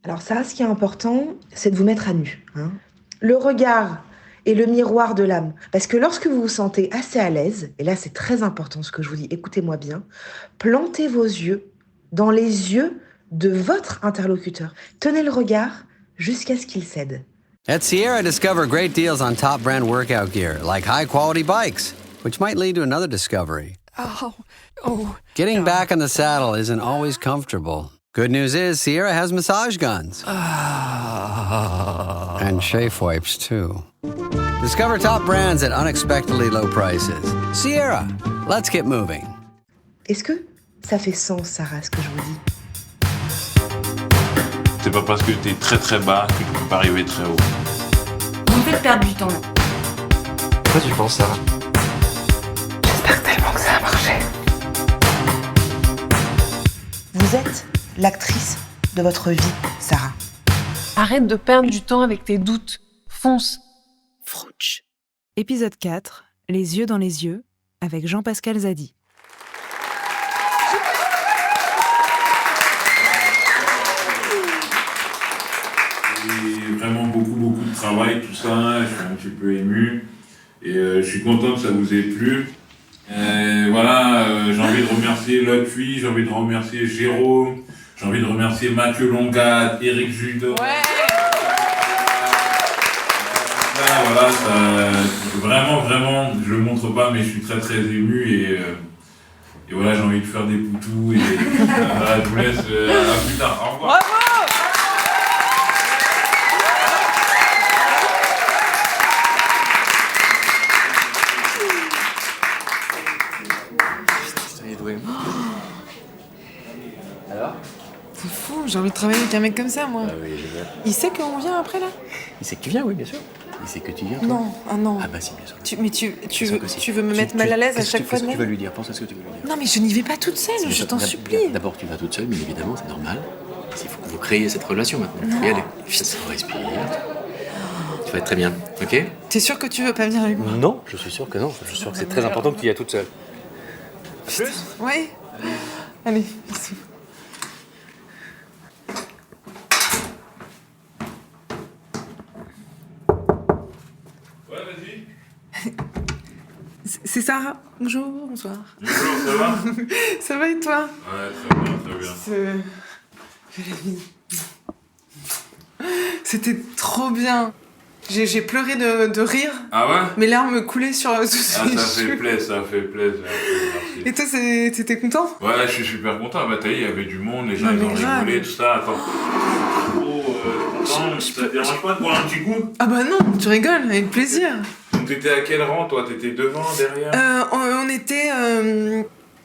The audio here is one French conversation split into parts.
Alors ça, ce qui est important, c'est de vous mettre à nu, hein. Le regard est le miroir de l'âme. Parce que lorsque vous vous sentez assez à l'aise, et là c'est très important ce que je vous dis, écoutez-moi bien, plantez vos yeux dans les yeux de votre interlocuteur. Tenez le regard jusqu'à ce qu'il cède. At Sierra, discover great deals on top brand workout gear, like high quality bikes, which might lead to another discovery. Getting back on the saddle isn't always comfortable. Good news is Sierra has massage guns. And chafe wipes, too. Discover top brands at unexpectedly low prices. Sierra, let's get moving. Est-ce que ça fait sens, Sarah, ce que je vous dis? C'est pas parce que t'es très très bas que tu peux pas arriver très haut. Vous me faites perdre du temps. Pourquoi tu penses, Sarah? J'espère tellement que ça a marché. Vous êtes l'actrice de votre vie, Sarah. Arrête de perdre du temps avec tes doutes. Fonce. Frouch. Épisode 4, Les yeux dans les yeux, avec Jean-Pascal Zadi. Et vraiment beaucoup de travail, tout ça, je suis un petit peu ému. Et je suis content que ça vous ait plu. Voilà, j'ai envie de remercier Lotfi, j'ai envie de remercier Jérôme, j'ai envie de remercier Mathieu Longat, Eric Judor. Ouais. Voilà, vraiment, je le montre pas, mais je suis très ému et voilà, j'ai envie de faire des poutous et voilà, je vous laisse, à plus tard, au revoir. Bravo. Il est doué. Alors? C'est fou, j'ai envie de travailler avec un mec comme ça, moi. Ah oui, génial. Il sait qu'on vient après, là? Il sait que tu viens, oui, bien sûr. Il sait que tu viens, toi. Non, ah non. Ah bah si, bien sûr. Mais tu Bien sûr que si. veux me mettre mal à l'aise à chaque fois de Qu'est-ce que tu veux même? lui dire? Pense à ce que tu veux lui dire. Non, mais je n'y vais pas toute seule, je t'en supplie. D'abord, tu vas toute seule, mais évidemment, c'est normal. Il faut que vous créiez cette relation maintenant. Non. Et allez, respire. Tu vas être très bien, ok? T'es sûr que tu veux pas venir avec moi? Non, je suis sûr que non. Je suis sûr que c'est très important que tu y ailles toute seule. Ouais. Allez, bisous. Ouais, vas-y. C'est Sarah. Bonjour, bonsoir. Bonjour, ça va? Ça va et toi? Ouais, très bien. C'était trop bien. J'ai pleuré de rire. Ah ouais? Mes larmes coulaient sur Ah, les ça fait plaisir, merci. Et toi, t'étais content? Ouais, je suis super content. Bah, t'as vu, il y avait du monde, les gens Non, ils mais ont grave. rigolé, tout ça. Attends. Non, ça te dérange pas de boire un petit coup? Ah bah non, tu rigoles, avec plaisir. Donc, t'étais à quel rang, toi? T'étais devant, derrière? On était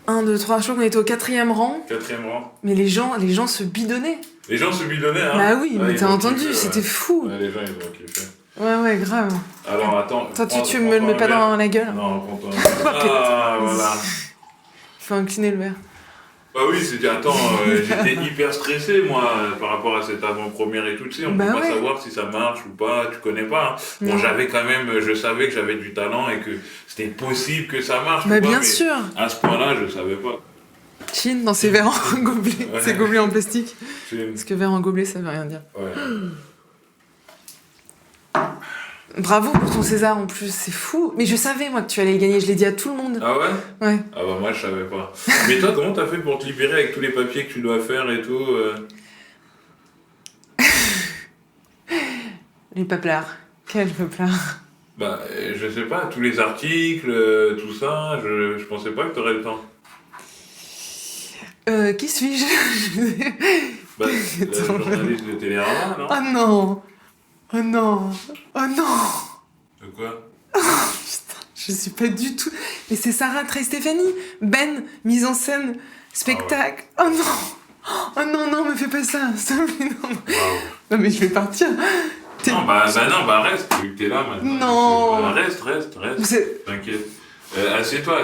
1, 2, 3, je crois qu'on était au 4e rang. 4e rang. Mais les gens se bidonnaient. Les gens se bidonnaient, hein? Bah oui, Ouais, mais ils t'as ont entendu, kiffé, c'était ouais. fou. Ouais, les gens, ils ont kiffé. Ouais, grave. Alors, attends. Toi, prends- tu me le prends mets un pas verre. dans la gueule. Non, prends-toi un verre. Ah, voilà. Faut incliner le verre. Bah oui, c'était, attends, j'étais hyper stressé, moi, par rapport à cette avant-première et tout, tu sais, on Bah peut pas ouais. savoir si ça marche ou pas, tu connais pas. Hein. Bon, Non. j'avais quand même, je savais que j'avais du talent et que c'était possible que ça marche, tu Bah vois, bien mais sûr. à ce point-là, je savais pas. Chine dans ces verres en gobelet. Ouais. Ces gobelets en plastique. C'est- Parce que verre en gobelet, ça veut rien dire. Ouais. Bravo pour ton César en plus, c'est fou. Mais je savais moi que tu allais le gagner, je l'ai dit à tout le monde. Ah ouais? Ouais. Ah bah moi, je savais pas. Mais toi, comment t'as fait pour te libérer avec tous les papiers que tu dois faire et tout Les paplards. Quel paplard. Bah, je sais pas, tous les articles, tout ça, je pensais pas que t'aurais le temps. Qui suis-je? Bah, la journaliste de Télérama, non? Oh non. Oh non. Oh non. De quoi? Putain, je suis pas du tout... Mais c'est Sarah Trey Stéphanie. Ben, mise en scène, spectacle. Oh non. Oh non, me fais pas ça. S'il te plaît, non. Bravo. Non mais je vais partir. Non, bah reste, vu que t'es là maintenant. Non. Bah, reste, C'est- t'inquiète. Assieds-toi.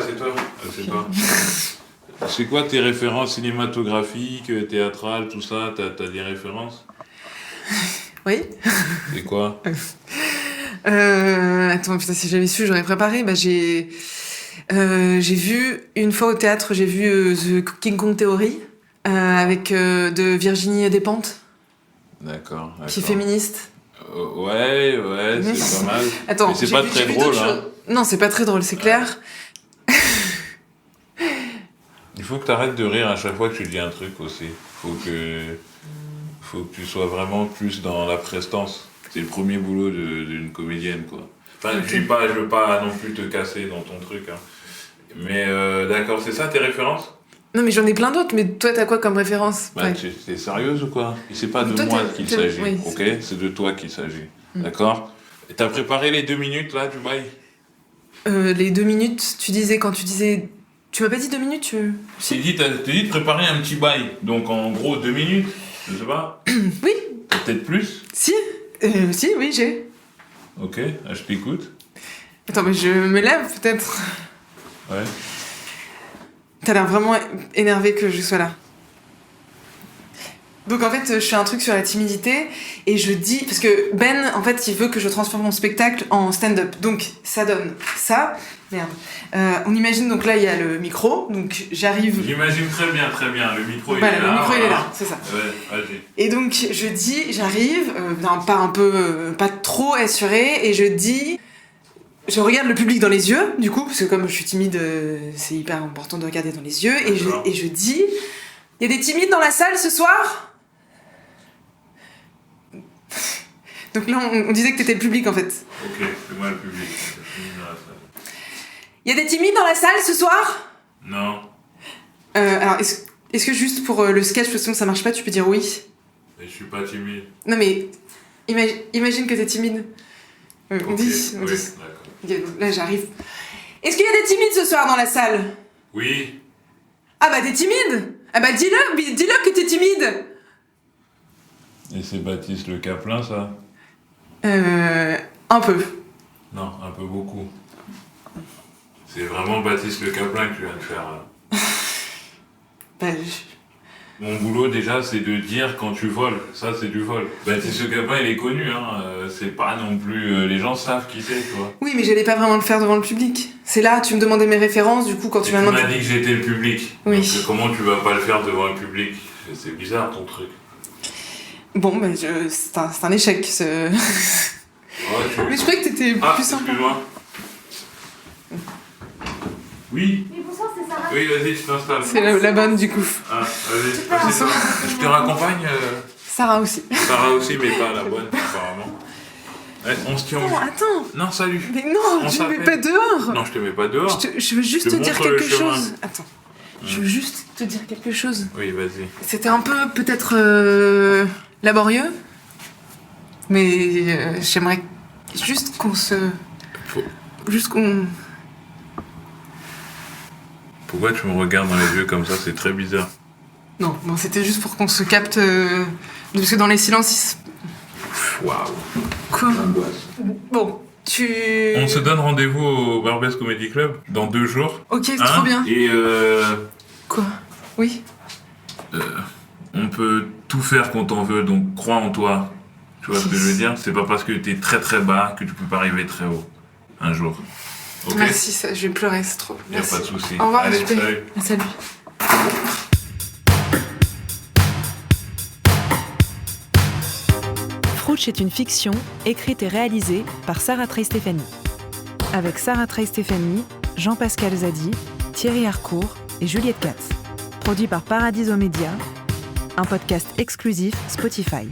C'est quoi tes références cinématographiques, théâtrales, tout ça? T'as des références? Oui. C'est quoi? Attends, putain, si j'avais su, j'aurais préparé. Bah, j'ai vu, une fois au théâtre, j'ai vu The King Kong Theory, avec de Virginie Despentes. D'accord. Puis féministe. Ouais, Mais- c'est pas mal. Attends, mais c'est j'ai pas vu- très j'ai vu drôle, d'autres hein. choses. Non, c'est pas très drôle, c'est clair. Il faut que tu arrêtes de rire à chaque fois que tu dis un truc aussi. Faut que tu sois vraiment plus dans la prestance. C'est le premier boulot d'une comédienne, quoi. Enfin, je veux pas non plus te casser dans ton truc, hein. Mais d'accord, c'est ça tes références? Non, mais j'en ai plein d'autres, mais toi, t'as quoi comme référence? Bah, Ouais. t'es sérieuse ou quoi? Et c'est pas de Toi, moi t'es- qu'il t'es- s'agit, oui, ok? c'est- C'est de toi qu'il s'agit, d'accord? Et t'as préparé les 2 minutes, là, du bail? Les 2 minutes, tu disais, quand tu disais... Tu m'as pas dit 2 minutes, tu... T'as dit de préparer un petit bail, donc en gros 2 minutes, je sais pas? Oui. Peut-être plus? Si, oui, j'ai. Ok, je t'écoute. Attends, mais je me lève, peut-être. Ouais. T'as l'air vraiment énervé que je sois là. Donc en fait, je fais un truc sur la timidité et je dis... Parce que Ben, en fait, il veut que je transforme mon spectacle en stand-up. Donc ça donne ça. Merde. On imagine, donc là, il y a le micro. Donc j'arrive... J'imagine très bien, le micro Voilà, il est là. le micro, il est voilà. là, c'est ça. Ouais, vas-y. Et donc je dis, j'arrive, pas trop assurée, et je dis... Je regarde le public dans les yeux, du coup, parce que comme je suis timide, c'est hyper important de regarder dans les yeux, et je dis... Il y a des timides dans la salle ce soir? Donc là, on disait que t'étais le public, en fait. Ok, c'est moi le public. Je finis dans la salle. Il y a des timides dans la salle ce soir? Non, Alors, est-ce que juste pour le sketch, parce que sinon ça marche pas, tu peux dire oui? mais je suis pas timide. Non mais, imagine que t'es timide. On Ok, dit, oui, dit. d'accord. Ok, donc là, j'arrive. Est-ce qu'il y a des timides ce soir dans la salle? Oui, Ah bah, t'es timide? Ah bah, dis-le que t'es timide! et c'est Baptiste Le Caplin, ça? Un peu. Non, un peu beaucoup. C'est vraiment Baptiste Le Caplin que tu viens de faire, là. Bah, Mon boulot, déjà, c'est de dire quand tu voles. Ça, c'est du vol. Baptiste Le Caplin, il est connu, hein. C'est pas non plus... les gens savent qui c'est, tu vois. oui, mais j'allais pas vraiment le faire devant le public. C'est là, tu me demandais mes références, du coup, quand Et tu tu m'as m'as demandé... dit que j'étais le public. Oui. Donc, comment tu vas pas le faire devant le public? C'est bizarre, ton truc. Bon, bah, c'est un échec, ce... Ouais, Mais je croyais que t'étais plus sympa. excuse-moi. Oui, Oui, bonsoir, c'est Sarah. oui, vas-y, tu t'installes. C'est la bonne, du coup. Ah, vas-y, je te raccompagne. Sarah aussi. Sarah aussi, mais pas la bonne, apparemment. Ouais, on se tient au Non, attends. Non, salut. Mais non, On tu me mets s'appelle. pas dehors. Non, je te mets pas dehors. Je veux juste Je te te dire montre le quelque chemin. chose. Attends. Je veux juste te dire quelque chose. Oui, vas-y. C'était un peu, peut-être, laborieux. Mais j'aimerais juste qu'on se... Faut- Juste qu'on... Pourquoi tu me regardes dans les yeux comme ça? C'est très bizarre. Non, bon, c'était juste pour qu'on se capte... Parce que dans les silences... Waouh. Quoi? Angoisse. Bon, tu... On se donne rendez-vous au Barbès Comedy Club dans 2 jours. Ok, c'est Hein trop bien. Et Quoi? Oui? on peut tout faire quand on veut, donc crois en toi. Tu vois ce que je veux dire? C'est pas parce que t'es très très bas que tu peux pas arriver très haut. Un jour. Ok? Merci, ça, je vais pleurer, c'est trop... Y a Merci. pas de souci. Au revoir, Allez, JP. salut. Salut. Frouch est une fiction écrite et réalisée par Sarah Trey-Stéphanie. Avec Sarah Trey-Stéphanie, Jean-Pascal Zadi, Thierry Harcourt et Juliette Katz. Produit par Paradiso Media, un podcast exclusif Spotify.